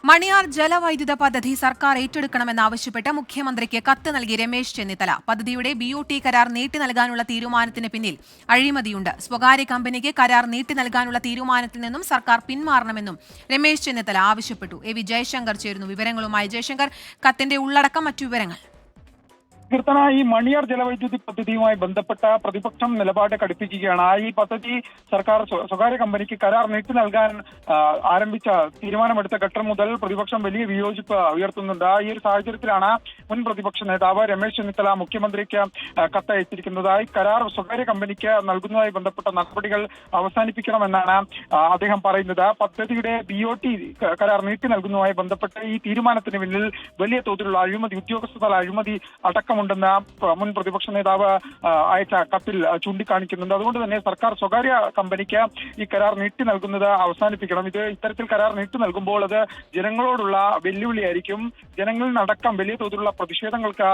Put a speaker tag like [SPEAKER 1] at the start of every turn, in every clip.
[SPEAKER 1] മണിയാർ ജലവൈദ്യുത പദ്ധതി സർക്കാർ ഏറ്റെടുക്കണമെന്നാവശ്യപ്പെട്ട് മുഖ്യമന്ത്രിക്ക് കത്ത് നൽകി രമേശ് ചെന്നിത്തല. പദ്ധതിയുടെ BOT കരാർ നീട്ടി നൽകാനുള്ള തീരുമാനത്തിന് പിന്നിൽ അഴിമതിയുണ്ട്. സ്വകാര്യ കമ്പനിക്ക് കരാർ നീട്ടി നൽകാനുള്ള തീരുമാനത്തിൽ നിന്നും സർക്കാർ പിന്മാറണമെന്നും രമേശ് ചെന്നിത്തല ആവശ്യപ്പെട്ടു. AV ജയശങ്കർ ചേരുന്നു വിവരങ്ങളുമായി. ജയശങ്കർ, കത്തിന്റെ ഉള്ളടക്കം, മറ്റു വിവരങ്ങൾ.
[SPEAKER 2] കീർത്തന, ഈ മണിയാർ ജലവൈദ്യുതി പദ്ധതിയുമായി ബന്ധപ്പെട്ട പ്രതിപക്ഷം നിലപാട് കടുപ്പിക്കുകയാണ്. ഈ പദ്ധതി സർക്കാർ സ്വകാര്യ കമ്പനിക്ക് കരാർ നീട്ടി നൽകാൻ ആരംഭിച്ച തീരുമാനമെടുത്ത ഘട്ടം മുതൽ പ്രതിപക്ഷം വലിയ വിയോജിപ്പ് ഉയർത്തുന്നുണ്ട്. ഈ ഒരു സാഹചര്യത്തിലാണ് മുൻ പ്രതിപക്ഷ നേതാവ് രമേശ് ചെന്നിത്തല മുഖ്യമന്ത്രിക്ക് കത്തയച്ചിരിക്കുന്നത്. ഈ കരാർ സ്വകാര്യ കമ്പനിക്ക് നൽകുന്നതുമായി ബന്ധപ്പെട്ട നടപടികൾ അവസാനിപ്പിക്കണമെന്നാണ് അദ്ദേഹം പറയുന്നത്. പദ്ധതിയുടെ BOT കരാർ നീട്ടി നൽകുന്നതുമായി ബന്ധപ്പെട്ട് ഈ തീരുമാനത്തിന് പിന്നിൽ വലിയ തോതിലുള്ള അഴിമതി, ഉദ്യോഗസ്ഥതല അഴിമതി അടക്കം ഉണ്ടെന്ന് മുൻ പ്രതിപക്ഷ നേതാവ് അയച്ച കത്തിൽ ചൂണ്ടിക്കാണിക്കുന്നുണ്ട്. അതുകൊണ്ട് തന്നെ സർക്കാർ സ്വകാര്യ കമ്പനിക്ക് ഈ കരാർ നീട്ടി നൽകുന്നത് അവസാനിപ്പിക്കണം. ഇത്തരത്തിൽ കരാർ നീട്ടി നൽകുമ്പോൾ അത് ജനങ്ങളോടുള്ള വെല്ലുവിളിയായിരിക്കും. ജനങ്ങളിലടക്കം വലിയ തോതിലുള്ള പ്രതിഷേധങ്ങൾക്ക്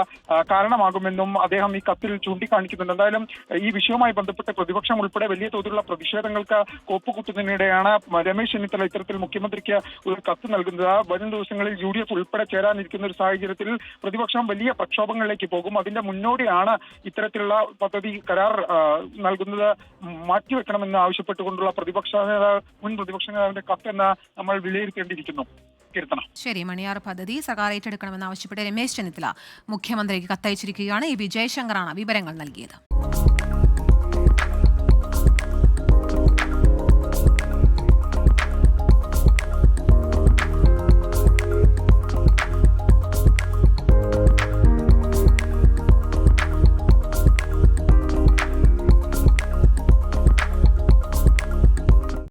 [SPEAKER 2] കാരണമാകുമെന്നും അദ്ദേഹം ഈ കത്തിൽ ചൂണ്ടിക്കാണിക്കുന്നുണ്ട്. എന്തായാലും ഈ വിഷയവുമായി ബന്ധപ്പെട്ട് പ്രതിപക്ഷം ഉൾപ്പെടെ വലിയ തോതിലുള്ള പ്രതിഷേധങ്ങൾക്ക് കോപ്പുകൂട്ടുന്നതിനിടെയാണ് രമേശ് ചെന്നിത്തല ഇത്തരത്തിൽ മുഖ്യമന്ത്രിക്ക് ഒരു കത്ത് നൽകുന്നത്. വരും ദിവസങ്ങളിൽ UDF ഉൾപ്പെടെ ചേരാനിരിക്കുന്ന ഒരു സാഹചര്യത്തിൽ പ്രതിപക്ഷം വലിയ പ്രക്ഷോഭങ്ങളിലേക്ക് പോകും. അതിന്റെ മുന്നോടിയാണ് ഇത്തരത്തിലുള്ള പദ്ധതി കരാർ നൽകുന്നത് മാറ്റിവെക്കണമെന്ന് ആവശ്യപ്പെട്ടുകൊണ്ടുള്ള മുൻ പ്രതിപക്ഷ നേതാവിന്റെ കത്തെന്ന് നമ്മൾ വിലയിരുത്തേണ്ടിയിരിക്കുന്നു.
[SPEAKER 1] ശരി, മണിയാർ പദ്ധതി സർക്കാർ ഏറ്റെടുക്കണമെന്ന് ആവശ്യപ്പെട്ട് രമേശ് ചെന്നിത്തല മുഖ്യമന്ത്രിക്ക് കത്തയച്ചിരിക്കുകയാണ്. AV ജയശങ്കറാണ് വിവരങ്ങൾ നൽകിയത്.